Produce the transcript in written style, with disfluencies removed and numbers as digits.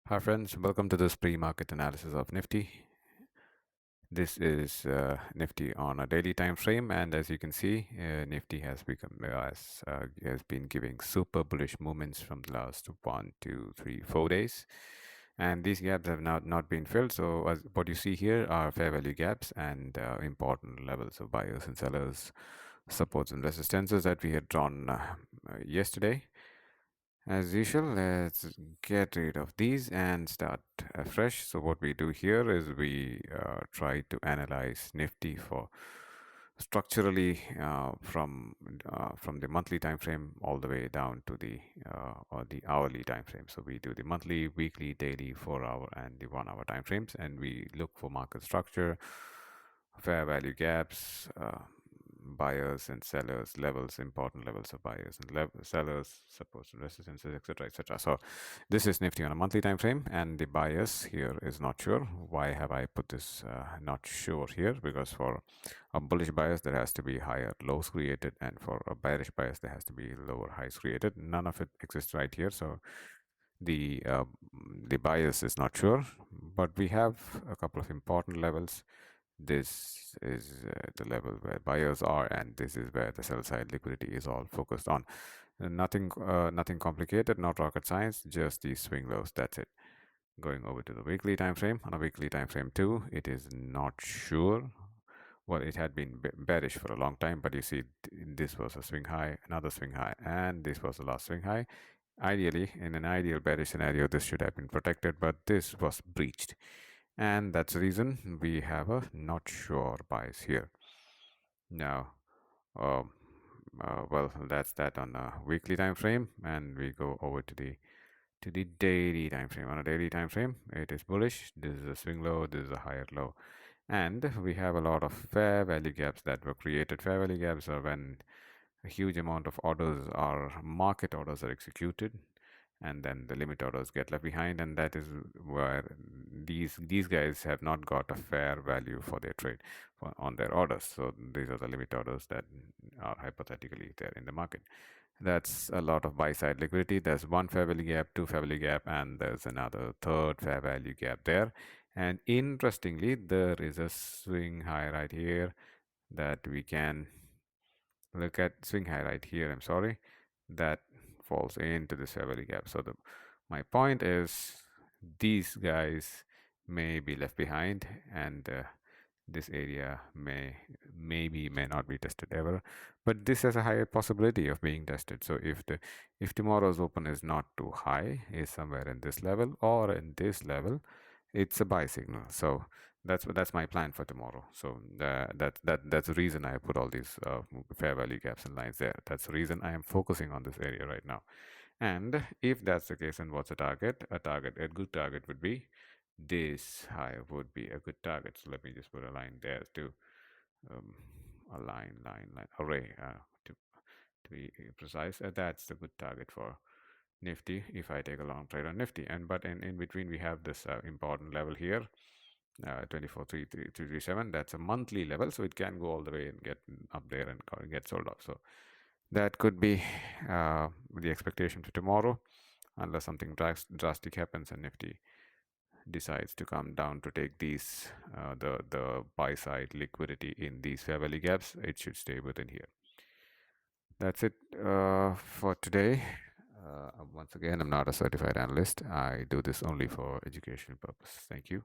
Hi friends, welcome to this pre-market analysis of Nifty. This is Nifty on a daily time frame, and as you can see, Nifty has been giving super bullish movements from the last 1, 2, 3, 4 days, and these gaps have not been filled. So what you see here are fair value gaps and important levels of buyers and sellers, supports and resistances that we had drawn yesterday. As usual, let's get rid of these and start afresh. So what we do here is we try to analyze Nifty for structurally from the monthly time frame all the way down to the or the hourly time frame. So we do the monthly, weekly, daily, 4 hour, and the 1 hour time frames, and we look for market structure, fair value gaps, buyers and sellers levels, important levels of buyers and sellers, supports and resistances, etc., etc. So this is Nifty on a monthly time frame, and the bias here is not sure. Why have I put this not sure here? Because for a bullish bias there has to be higher lows created, and for a bearish bias there has to be lower highs created. None of it exists right here, so the uh, the bias is not sure, but we have a couple of important levels. This is the level where buyers are, and this is where the sell side liquidity is all focused on. Nothing complicated, not rocket science, just these swing lows. That's it. Going over to the weekly time frame. On a weekly time frame too, it is not sure. Well, it had been bearish for a long time, but you see, this was a swing high, another swing high, and this was the last swing high. Ideally, in an ideal bearish scenario, this should have been protected, but this was breached. And that's the reason we have a not sure bias here. Now, um, well, that's that on a weekly time frame, and we go over to the daily time frame. On a daily time frame, it is bullish. This is a swing low, this is a higher low, and we have a lot of fair value gaps that were created. Fair value gaps are when a huge amount of orders are market orders are executed, and then the limit orders get left behind, and that is where these guys have not got a fair value for their trade on their orders. So these are the limit orders that are hypothetically there in the market. That's a lot of buy side liquidity. There's one fair value gap, two fair value gap, and there's another third fair value gap there. And interestingly, there is a swing high right here that we can look at. Swing high right here, I'm sorry, that falls into this fair value gap. So my point is, these guys may be left behind, and this area may not be tested ever, but this has a higher possibility of being tested. So if tomorrow's open is not too high, is somewhere in this level or in this level, it's a buy signal. So that's my plan for tomorrow. So that's the reason I put all these fair value gaps and lines there. That's the reason I am focusing on this area right now. And if that's the case, then what's a target? A good target would be this high would be a good target. So let me just put a line there to a line array to be precise. That's the good target for Nifty if I take a long trade on Nifty. And but in between we have this important level here, 24,337. That's a monthly level, so it can go all the way and get up there and get sold off. So that could be the expectation for tomorrow, unless something drastic happens and Nifty decides to come down to take these the buy side liquidity in these fair value gaps. It should stay within here. That's it for today. Once again, I'm not a certified analyst. I do this only for educational purpose. Thank you.